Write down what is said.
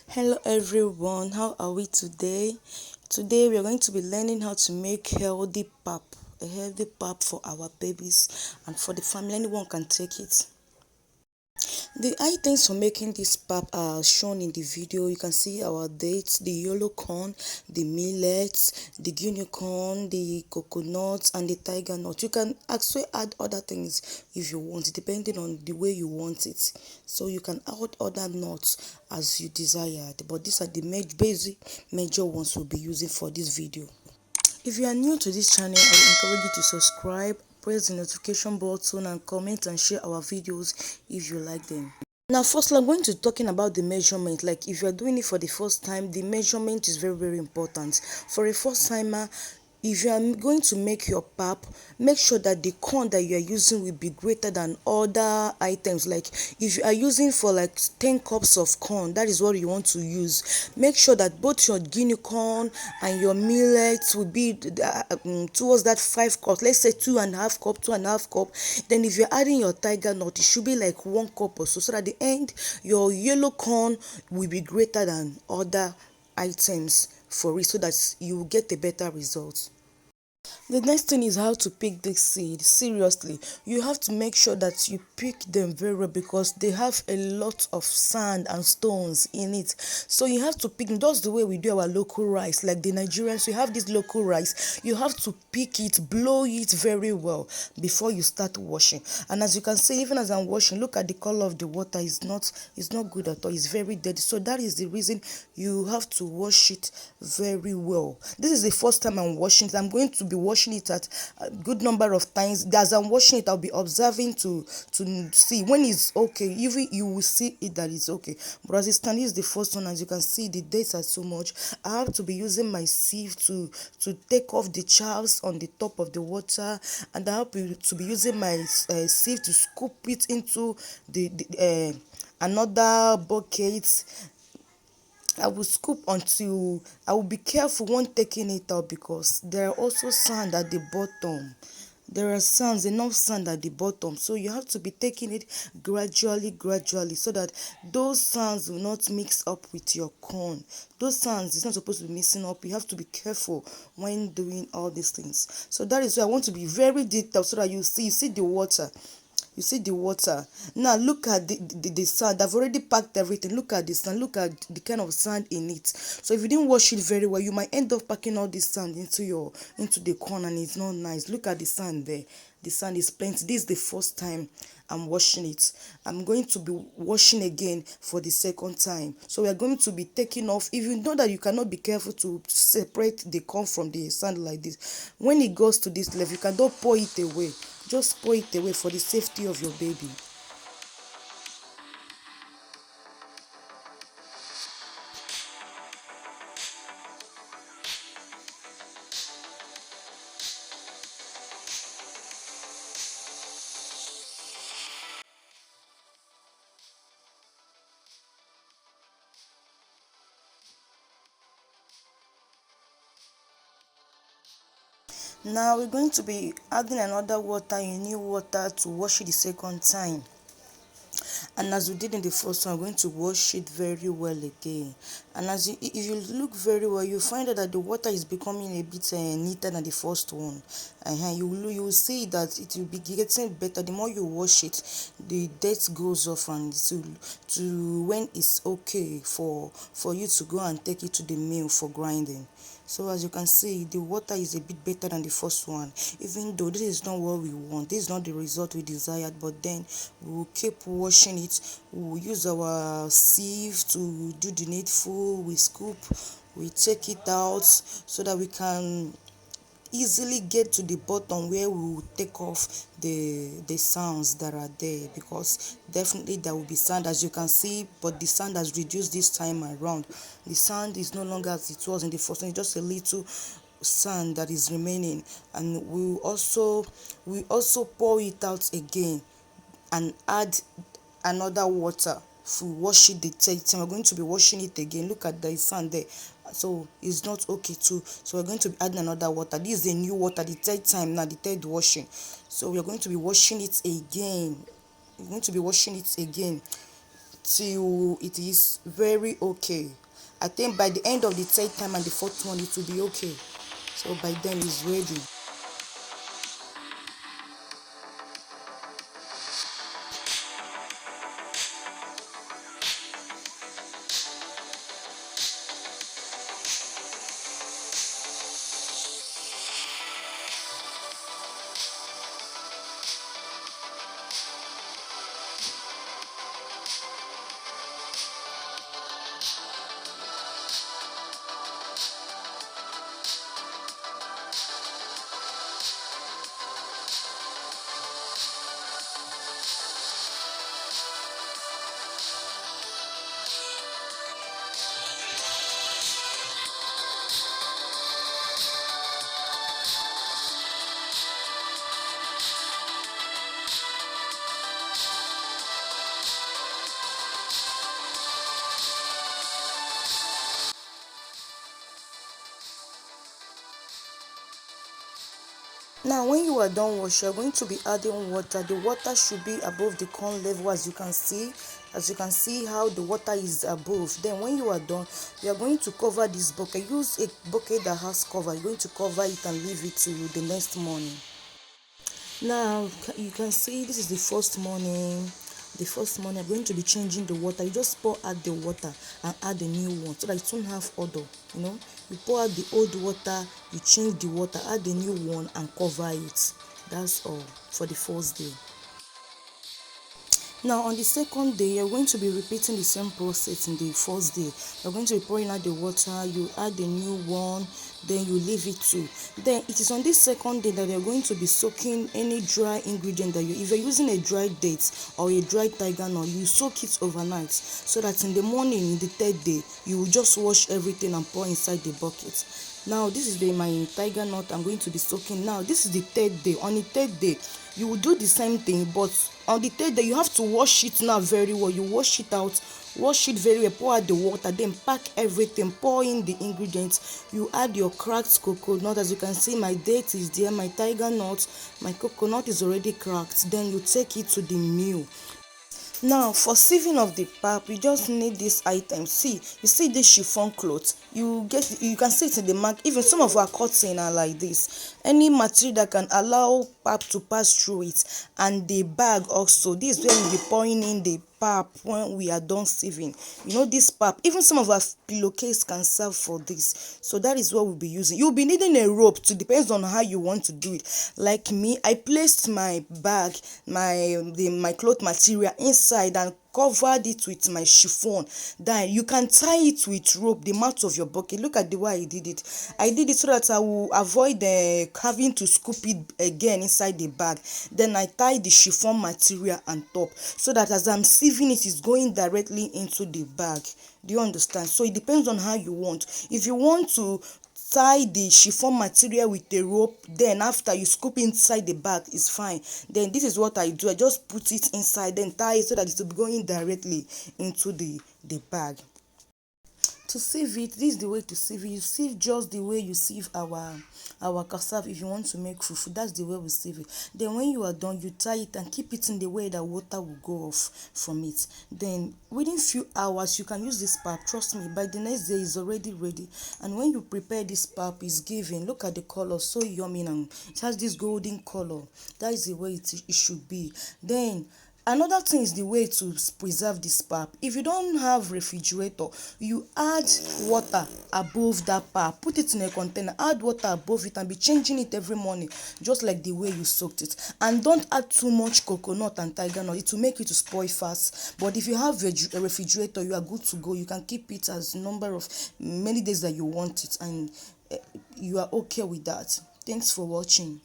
Hello everyone, how are we today? Today we are going to be learning how to make a healthy pap for our babies and for the family. Anyone can take it. The items for making this pap are shown in the video. You can see our dates, the yellow corn, the millet, the Guinea corn, the coconut, and the Tigernut. You can actually add other things if you want, depending on the way you want it. So you can add other nuts as you desired, but these are the basic major ones we'll be using for this video. If you are new to this channel, I will encourage you to subscribe, press the notification button, and comment and share our videos if you like them. Now firstly, I'm going to talking about the measurement. Like if you are doing it for the first time, the measurement is very important. For a first timer, if you are going to make your pap, make sure that the corn that you are using will be greater than other items. Like if you are using for like 10 cups of corn, that is what you want to use. Make sure that both your Guinea corn and your millet will be towards that 5 cups. Let's say 2.5 cup. Then if you're adding your Tigernut, it should be like 1 cup or so, so that at the end your yellow corn will be greater than other items for it, so that you will get a better result. The next thing is how to pick the seed. Seriously, you have to make sure that you pick them very well because they have a lot of sand and stones in it. So you have to pick them just the way we do our local rice. Like the Nigerians, we have this local rice. You have to pick it, blow it very well before you start washing. And as you can see, even as I'm washing, look at the color of the water. It's not good at all. It's very dirty. So that is the reason you have to wash it very well. This is the first time I'm washing it. I'm going to be washing it at a good number of times. As I'm washing it, I'll be observing to see when it's okay. Even you will see it that it's okay. But as it stands, this is the first one. As you can see, the dates are so much. I have to be using my sieve to take off the chaffs on the top of the water, and I have to be using my sieve to scoop it into the another bucket. I will scoop until I will be careful when taking it out because there are also sand at the bottom. There are sands, enough sand at the bottom. So you have to be taking it gradually, so that those sands will not mix up with your corn. Those sands is not supposed to be mixing up. You have to be careful when doing all these things. So that is why I want to be very detailed so that you see the water. You see the water. Now look at the sand. I've already packed everything. Look at the sand. Look at the kind of sand in it. So if you didn't wash it very well, you might end up packing all this sand into the corn, and it's not nice. Look at the sand there. The sand is plenty. This is the first time I'm washing it. I'm going to be washing again for the second time. So we are going to be taking off. If you know that you cannot be careful to separate the corn from the sand like this, when it goes to this level, you cannot pour it away. Just pour it away for the safety of your baby. Now we're going to be adding another water, a new water, to wash it the second time. And as we did in the first one, I'm going to wash it very well again. And if you look very well, you find out that the water is becoming a bit neater than the first one. You will see that it will be getting better. The more you wash it, the dirt goes off, and to when it's okay for you to go and take it to the mill for grinding. So as you can see, the water is a bit better than the first one, even though this is not what we want. This is not the result we desired, but then we will keep washing it. We will use our sieve to do the needful. We scoop, we take it out so that we can easily get to the bottom where we will take off the sands that are there, because definitely there will be sand, as you can see, but the sand has reduced this time around. The sand is no longer as it was in the first one. It's just a little sand that is remaining, and we also pour it out again and add another water to wash it the third time. We're going to be washing it again. Look at the sand there, so it's not okay too. So we're going to be adding another water. This is the new water, the third time now, the third washing. So we're going to be washing it again. We're going to be washing it again. till it is very okay. I think by the end of the third time and the fourth one, it will be okay. So by then it's ready. Now when you are done wash, you are going to be adding water. The water should be above the corn level, as you can see. As you can see how the water is above. Then when you are done, you are going to cover this bucket. Use a bucket that has cover. You're going to cover it and leave it to the next morning. Now you can see this is the first morning. The first morning I'm going to be changing the water. You just pour out the water and add the new one so that it won't have odor. You pour out the old water, you change the water, add the new one and cover it. That's all for the first day. Now on the second day, you're going to be repeating the same process in the first day. You're going to be pouring out the water, you add the new one, then you leave it too. Then it is on this second day that you're going to be soaking any dry ingredient if you're using a dried date or a dried Tigernut, you soak it overnight so that in the morning, in the third day, you will just wash everything and pour inside the bucket. Now this is my Tigernut I'm going to be soaking. Now this is the third day. On the third day, you will do the same thing, but on the third day you have to wash it now very well. You wash it out, wash it very well, pour out the water, then pack everything, pour in the ingredients. You add your cracked coconut. As you can see, my date is there, my Tigernut, my coconut is already cracked. Then you take it to the mill. Now for sieving of the pap, you just need this item. You see this chiffon cloth, you can see it in the mark. Even some of our cotton are like this. Any material that can allow pap to pass through it, and the bag also. This is where we'll be pouring in the pap when we are done sieving. This pap, even some of our pillowcase can serve for this. So that is what we'll be using. You'll be needing a rope to depends on how you want to do it. Like me, I placed my bag, my cloth material inside and covered it with my chiffon. Then you can tie it with rope, the mouth of your bucket. Look at the way I did it. I did it so that I will avoid having to scoop it again inside the bag. Then I tie the chiffon material on top so that as I'm sieving it, is going directly into the bag. Do you understand? So it depends on how you want. If you want to tie the chiffon material with a rope, then after you scoop inside the bag, is fine. Then this is what I do. I just put it inside, then tie it so that it will be going directly into the bag. To sieve it, this is the way to sieve it. You sieve just the way you sieve our cassava. If you want to make fufu, that's the way we sieve it. Then when you are done, you tie it and keep it in the way that water will go off from it. Then within few hours, you can use this pap. Trust me, by the next day it's already ready. And when you prepare this pap, it's given. Look at the color, so yummy, and it has this golden color. That is the way it should be. Then another thing is the way to preserve this pap. If you don't have refrigerator, you add water above that pap. Put it in a container, add water above it and be changing it every morning, just like the way you soaked it. And don't add too much coconut and Tigernut. It will make it to spoil fast. But if you have a refrigerator, you are good to go. You can keep it as number of many days that you want it, and you are okay with that. Thanks for watching.